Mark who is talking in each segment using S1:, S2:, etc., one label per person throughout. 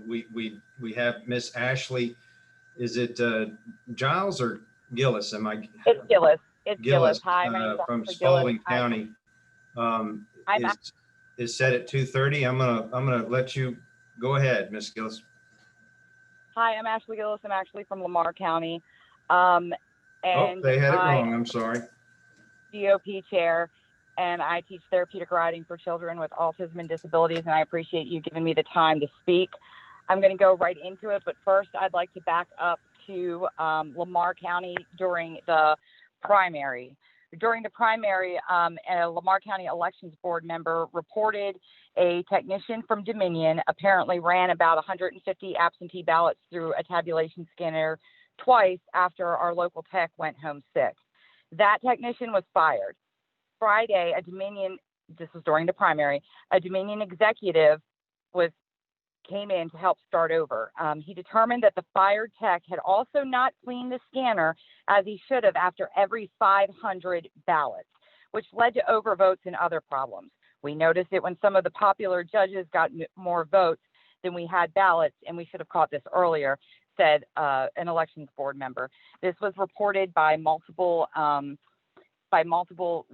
S1: we have Miss Ashley. Is it Giles or Gilles? Am I
S2: It's Gilles. It's Gilles.
S1: Gilles
S2: Hi, my name is
S1: from
S2: Ashley Gilles.
S1: Spalding County?
S2: I'm
S1: Is set at 2:30. I'm gonna let you go ahead, Miss Gilles.
S2: Hi, I'm Ashley Gilles. I'm actually from Lamar County. And
S1: they had it wrong. I'm sorry.
S2: GOP chair, and I teach therapeutic writing for children with autism and disabilities, and I appreciate you giving me the time to speak. I'm going to go right into it, but first I'd like to back up to Lamar County during the primary. During the primary, a Lamar County Elections Board member reported a technician from Dominion apparently ran about 150 absentee ballots through a tabulation scanner twice after our local tech went home sick. That technician was fired. Friday, this was during the primary, a Dominion executive came in to help start over. He determined that the fired tech had also not cleaned the scanner as he should have after every 500 ballots, which led to overvotes and other problems. We noticed it when some of the popular judges got more votes than we had ballots, and we should have caught this earlier, said an elections board member. This was reported by multiple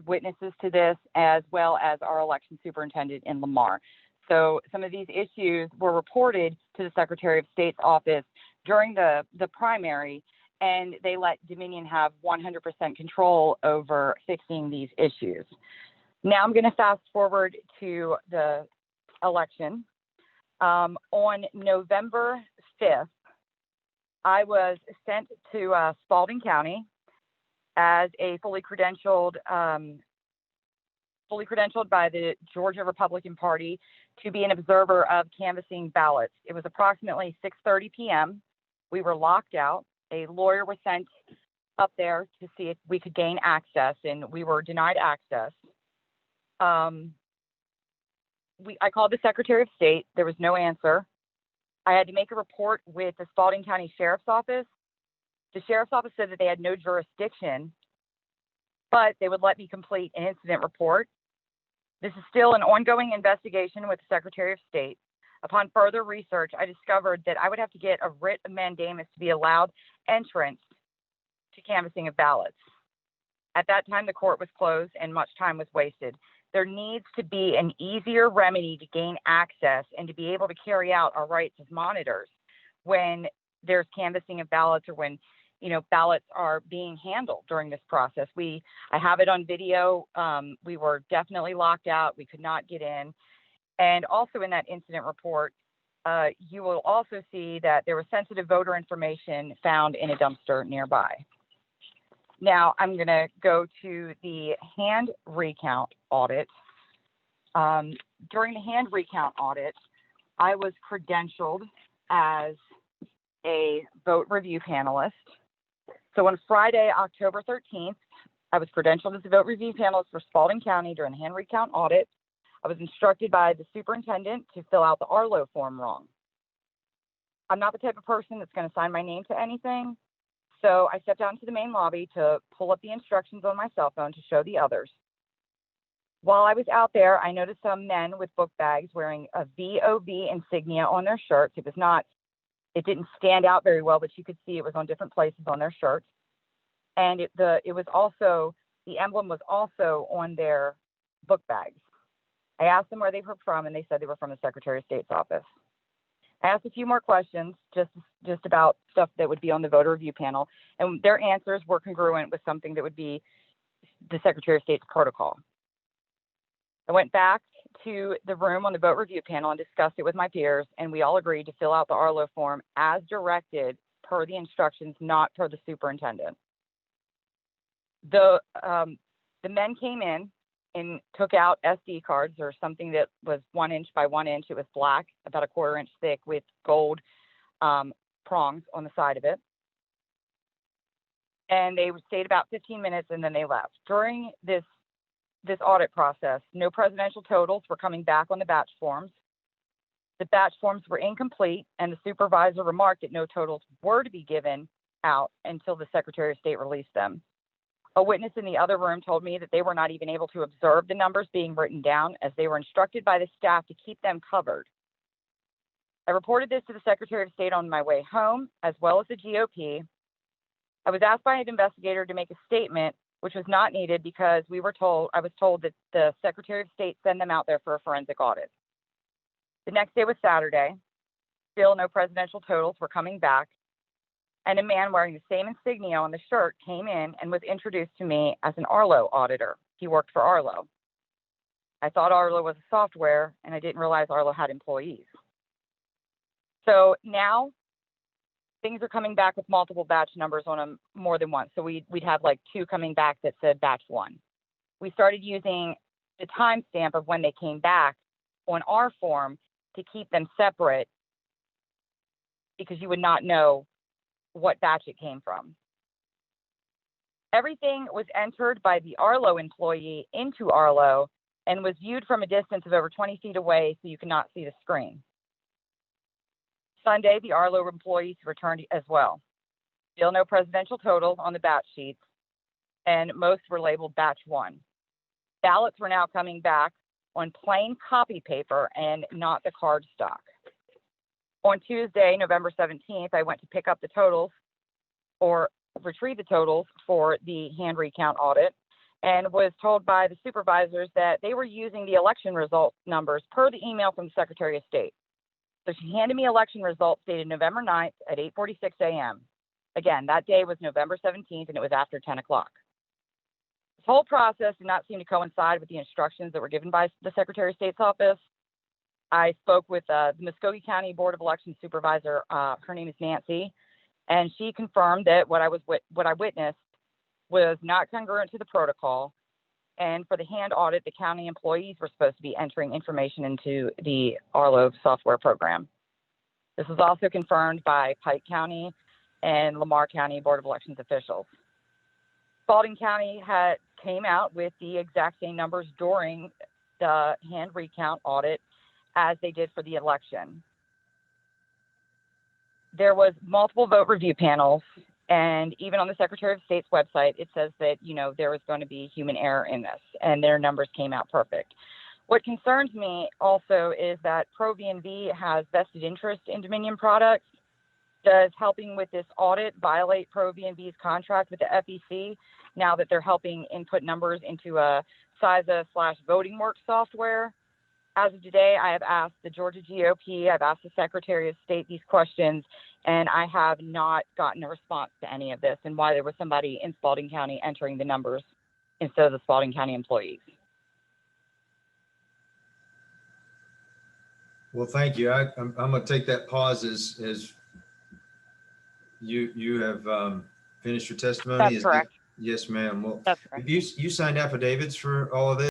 S2: witnesses to this, as well as our election superintendent in Lamar. So some of these issues were reported to the Secretary of State's office during the primary, and they let Dominion have 100% control over fixing these issues. Now I'm going to fast forward to the election. On November 5th, I was sent to Spalding County as a fully credentialed by the Georgia Republican Party to be an observer of canvassing ballots. It was approximately 6:30 p.m. We were locked out. A lawyer was sent up there to see if we could gain access, and we were denied access. I called the Secretary of State. There was no answer. I had to make a report with the Spalding County Sheriff's Office. The Sheriff's Office said that they had no jurisdiction, but they would let me complete an incident report. This is still an ongoing investigation with the Secretary of State. Upon further research, I discovered that I would have to get a writ of mandamus to be allowed entrance to canvassing of ballots. At that time, the court was closed and much time was wasted. There needs to be an easier remedy to gain access and to be able to carry out our rights as monitors when there's canvassing of ballots or when ballots are being handled during this process. I have it on video. We were definitely locked out. We could not get in. And also in that incident report, you will also see that there was sensitive voter information found in a dumpster nearby. Now I'm going to go to the hand recount audit. During the hand recount audit, I was credentialed as a vote review panelist. So on Friday, October 13th, I was credentialed as a vote review panelist for Spalding County during the hand recount audit. I was instructed by the superintendent to fill out the Arlo form wrong. I'm not the type of person that's going to sign my name to anything. So I stepped out into the main lobby to pull up the instructions on my cell phone to show the others. While I was out there, I noticed some men with book bags wearing a VOV insignia on their shirts. It didn't stand out very well, but you could see it was on different places on their shirts. And the emblem was also on their book bags. I asked them where they were from, and they said they were from the Secretary of State's office. I asked a few more questions just about stuff that would be on the voter review panel, and their answers were congruent with something that would be the Secretary of State's protocol. I went back to the room on the vote review panel and discussed it with my peers, and we all agreed to fill out the Arlo form as directed per the instructions, not per the superintendent. The men came in and took out SD cards or something that was 1 inch by 1 inch. It was black, about a 1/4 inch thick with gold prongs on the side of it. And they stayed about 15 minutes and then they left. During this audit process, no presidential totals were coming back on the batch forms. The batch forms were incomplete, and the supervisor remarked that no totals were to be given out until the Secretary of State released them. A witness in the other room told me that they were not even able to observe the numbers being written down as they were instructed by the staff to keep them covered. I reported this to the Secretary of State on my way home, as well as the GOP. I was asked by an investigator to make a statement, which was not needed because I was told that the Secretary of State send them out there for a forensic audit. The next day was Saturday. Still no presidential totals were coming back. And a man wearing the same insignia on the shirt came in and was introduced to me as an Arlo auditor. He worked for Arlo. I thought Arlo was a software, and I didn't realize Arlo had employees. So now things are coming back with multiple batch numbers on them more than once. So we'd have like 2 coming back that said batch 1. We started using the timestamp of when they came back on our form to keep them separate because you would not know what batch it came from. Everything was entered by the Arlo employee into Arlo and was viewed from a distance of over 20 feet away so you could not see the screen. Sunday, the Arlo employees returned as well. Still no presidential totals on the batch sheets, and most were labeled batch 1. Ballots were now coming back on plain copy paper and not the card stock. On Tuesday, November 17th, I went to pick up the totals or retrieve the totals for the hand recount audit and was told by the supervisors that they were using the election result numbers per the email from the Secretary of State. So she handed me election results dated November 9th at 8:46 a.m. Again, that day was November 17th and it was after 10 o'clock. This whole process did not seem to coincide with the instructions that were given by the Secretary of State's office. I spoke with the Muskogee County Board of Elections supervisor. Her name is Nancy, and she confirmed that what I witnessed was not congruent to the protocol. And for the hand audit, the county employees were supposed to be entering information into the Arlo software program. This was also confirmed by Pike County and Lamar County Board of Elections officials. Spalding County came out with the exact same numbers during the hand recount audit as they did for the election. There was multiple vote review panels, and even on the Secretary of State's website, it says that, there was going to be human error in this, and their numbers came out perfect. What concerns me also is that ProVNV has vested interest in Dominion products. Does helping with this audit violate ProVNV's contract with the FEC now that they're helping input numbers into a CISA/Voting Works software? As of today, I have asked the Georgia GOP, I've asked the Secretary of State these questions, and I have not gotten a response to any of this and why there was somebody in Spalding County entering the numbers instead of the Spalding County employees.
S1: Well, thank you. I'm going to take that pause as you have finished your testimony.
S2: That's correct.
S1: Yes, ma'am. Well,
S2: That's correct.
S1: you signed affidavits for all of this?